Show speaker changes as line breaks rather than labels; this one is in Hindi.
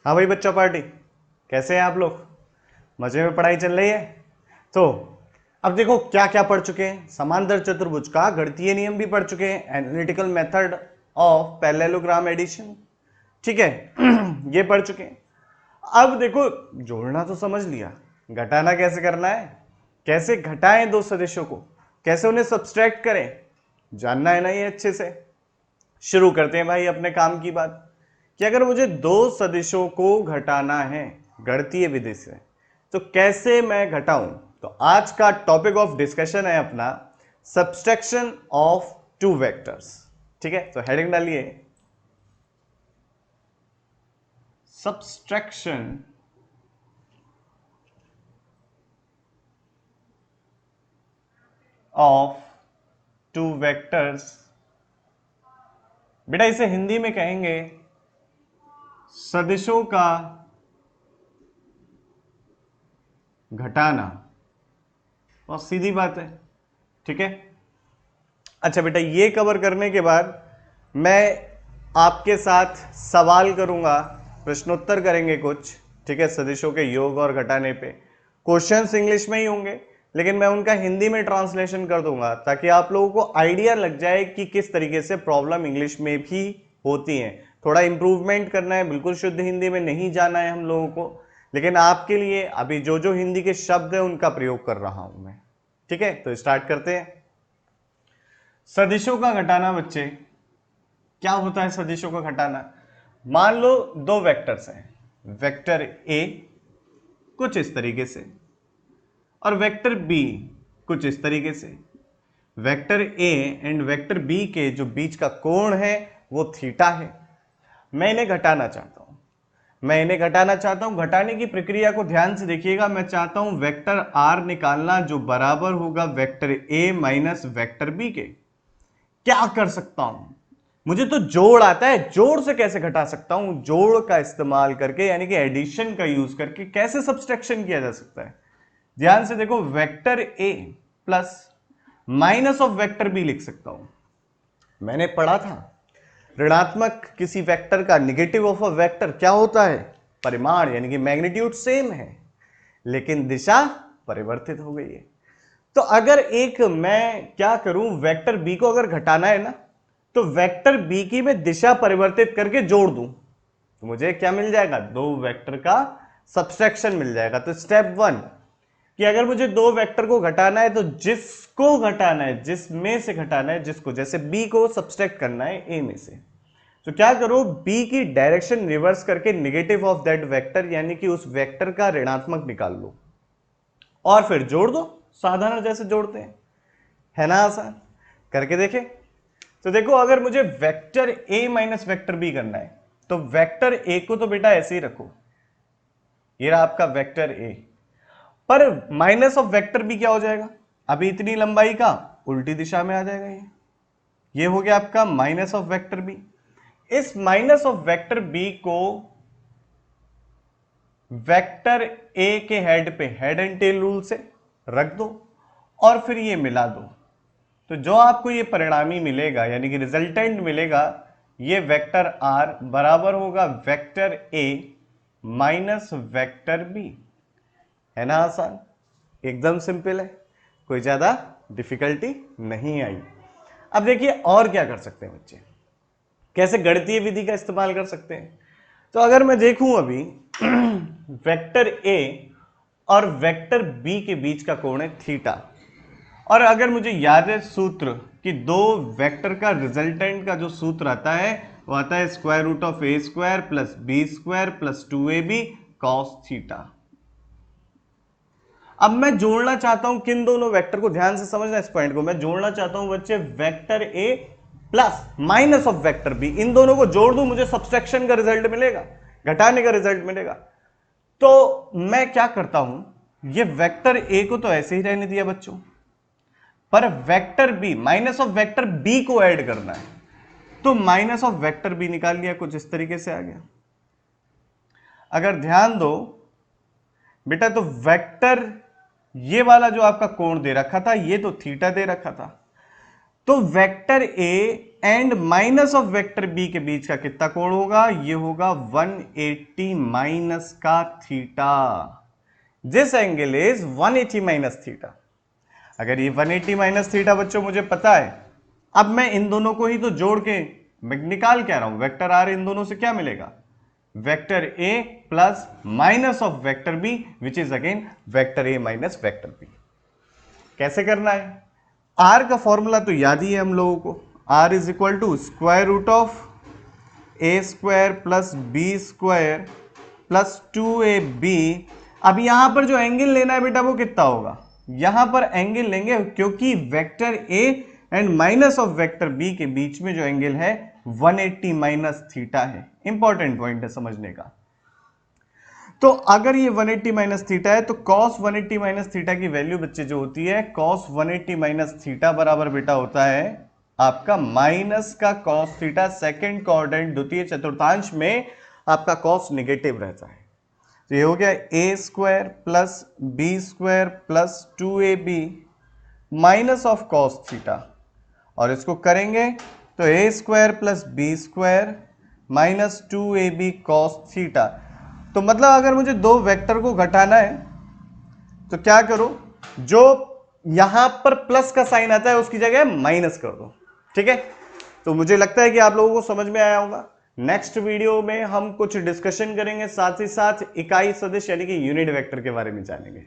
हाँ भाई बच्चा पार्टी, कैसे हैं आप लोग? मजे में पढ़ाई चल रही है? तो अब देखो क्या क्या पढ़ चुके हैं। समांतर चतुर्भुज का गणितीय नियम भी पढ़ चुके हैं, analytical method of parallelogram addition, ठीक है। ये पढ़ चुके हैं। अब देखो, जोड़ना तो समझ लिया, घटाना कैसे करना है, कैसे घटाएं दो सदिशों को, कैसे उन्हें सब्सट्रैक्ट करें, जानना है ना ये अच्छे से। शुरू करते हैं भाई अपने काम की बात कि अगर मुझे दो सदिशों को घटाना है गणितीय विधि से तो कैसे मैं घटाऊं। तो आज का टॉपिक ऑफ डिस्कशन है अपना सब्सट्रैक्शन ऑफ टू वेक्टर्स, ठीक है। तो हेडिंग डालिए सब्सट्रैक्शन ऑफ टू वेक्टर्स। बेटा इसे हिंदी में कहेंगे सदिशों का घटाना। बहुत सीधी बात है, ठीक है। अच्छा बेटा, ये कवर करने के बाद मैं आपके साथ सवाल करूंगा, प्रश्नोत्तर करेंगे कुछ, ठीक है, सदिशों के योग और घटाने पे। क्वेश्चंस इंग्लिश में ही होंगे, लेकिन मैं उनका हिंदी में ट्रांसलेशन कर दूंगा ताकि आप लोगों को आइडिया लग जाए कि किस तरीके से प्रॉब्लम इंग्लिश में भी होती है। थोड़ा इंप्रूवमेंट करना है, बिल्कुल शुद्ध हिंदी में नहीं जाना है हम लोगों को, लेकिन आपके लिए अभी जो जो हिंदी के शब्द है उनका प्रयोग कर रहा हूं मैं, ठीक है। तो स्टार्ट करते हैं। सदिशों का घटाना बच्चे, क्या होता है सदिशों का घटाना? मान लो दो वेक्टर्स हैं, वेक्टर ए कुछ इस तरीके से और वेक्टर बी कुछ इस तरीके से। Vector A and vector B के जो बीच का कोण है वो थीटा है। मैं इन्हें घटाना चाहता हूं, घटाने की प्रक्रिया को ध्यान से देखिएगा। मैं चाहता हूं वेक्टर आर निकालना जो बराबर होगा vector A minus vector B के। क्या कर सकता हूं? मुझे तो जोड़ आता है, जोड़ से कैसे घटा सकता हूं? जोड़ का इस्तेमाल करके, यानी कि एडिशन का यूज करके कैसे सब्सट्रैक्शन किया जा सकता है। ध्यान से देखो, vector A plus minus of vector B लिख सकता हूं। मैंने पढ़ा था ऋणात्मक किसी वेक्टर का निगेटिव ऑफ अ वेक्टर क्या होता है? परिमाण, यानी कि मैग्नीट्यूड सेम है लेकिन दिशा परिवर्तित हो गई है। तो अगर एक मैं क्या करूं, वेक्टर बी को अगर घटाना है ना, तो वेक्टर बी की मैं दिशा परिवर्तित करके जोड़ दूं तो मुझे क्या मिल जाएगा? दो वेक्टर का सब्सट्रैक्शन मिल जाएगा। तो स्टेप वन कि अगर मुझे दो वेक्टर को घटाना है तो जिसको घटाना है, जिसमें से घटाना है, जिसको, जैसे बी को सब्सट्रैक्ट करना है ए में से, तो क्या करो, बी की डायरेक्शन रिवर्स करके निगेटिव ऑफ दैट वेक्टर, यानी कि उस वेक्टर का ऋणात्मक निकाल लो और फिर जोड़ दो, साधारण जैसे जोड़ते हैं, है ना आसान? करके देखें। तो देखो, अगर मुझे vector A minus vector B करना है तो वेक्टर ए को तो बेटा ऐसे ही रखो, ये रहा आपका वेक्टर ए, पर माइनस ऑफ वेक्टर बी क्या हो जाएगा? अभी इतनी लंबाई का उल्टी दिशा में आ जाएगा। ये हो गया आपका माइनस ऑफ वेक्टर बी। इस माइनस ऑफ वेक्टर बी को वेक्टर ए के हेड पे, हेड एंड टेल रूल से रख दो और फिर ये मिला दो। तो जो आपको ये परिणामी मिलेगा, यानी कि रिजल्टेंट मिलेगा, ये वेक्टर आर बराबर होगा vector A minus vector B. है ना आसान? एकदम सिंपल है, कोई ज्यादा डिफिकल्टी नहीं आई। अब देखिए और क्या कर सकते हैं बच्चे, कैसे गणितीय विधि का इस्तेमाल कर सकते हैं। तो अगर मैं देखूं अभी वेक्टर ए और वेक्टर बी के बीच का कोण है थीटा, और अगर मुझे याद है सूत्र कि दो वेक्टर का रिजल्टेंट का जो सूत्र आता है वो आता है square root of A square plus B square plus 2ab cos theta. अब मैं जोड़ना चाहता हूं किन दोनों वेक्टर को, ध्यान से समझना इस पॉइंट को, मैं जोड़ना चाहता हूं बच्चे vector A plus minus of vector B. इन दोनों को जोड़ दूं, मुझे सब्सट्रैक्शन का रिजल्ट मिलेगा, घटाने का रिजल्ट मिलेगा। तो मैं क्या करता हूं, ये वेक्टर ए को तो ऐसे ही रहने दिया बच्चों, पर vector B, minus of vector B को ऐड करना है, तो माइनस ऑफ वेक्टर बी निकाल लिया, कुछ इस तरीके से आ गया। अगर ध्यान दो बेटा, तो वेक्टर ये वाला जो आपका कोण दे रखा था ये तो थीटा दे रखा था, तो vector A and minus of vector B के बीच का कितना कोण होगा? ये होगा 180 माइनस का theta. This angle is 180 minus theta. अगर ये 180 माइनस थीटा बच्चों मुझे पता है, अब मैं इन दोनों को ही तो जोड़ के मैं निकाल क्या रहा हूं, वेक्टर आर इन दोनों से क्या मिलेगा? Vector A plus minus of vector B which is again vector A minus vector B. कैसे करना है? आर का फॉर्मूला तो याद ही है हम लोगों को, R is equal to square root of A square plus B square plus 2ab। अब यहां पर जो एंगल लेना है बेटा वो कितना होगा? यहां पर एंगल लेंगे क्योंकि vector A and minus of vector B के बीच में जो एंगल है 180 माइनस थीटा है। इंपॉर्टेंट पॉइंट है समझने का। तो अगर ये 180 माइनस थीटा है तो cos 180 माइनस थीटा की वैल्यू बच्चे जो होती है cos 180 माइनस थीटा बराबर बेटा होता है आपका माइनस का cos थीटा, सेकेंड क्वाड्रेंट द्वितीय चतुर्थांश में आपका cos निगेटिव रहता है। तो ये हो गया A square plus B square plus 2ab minus of cos theta, और इसको करेंगे तो A square plus B square minus 2ab cos theta. तो मतलब अगर मुझे दो वेक्टर को घटाना है तो क्या करो, जो यहां पर प्लस का साइन आता है उसकी जगह माइनस कर दो। ठीक है, तो मुझे लगता है कि आप लोगों को समझ में आया होगा। नेक्स्ट वीडियो में हम कुछ डिस्कशन करेंगे, साथ ही साथ इकाई सदिश यानी कि यूनिट वेक्टर के बारे में जानेंगे।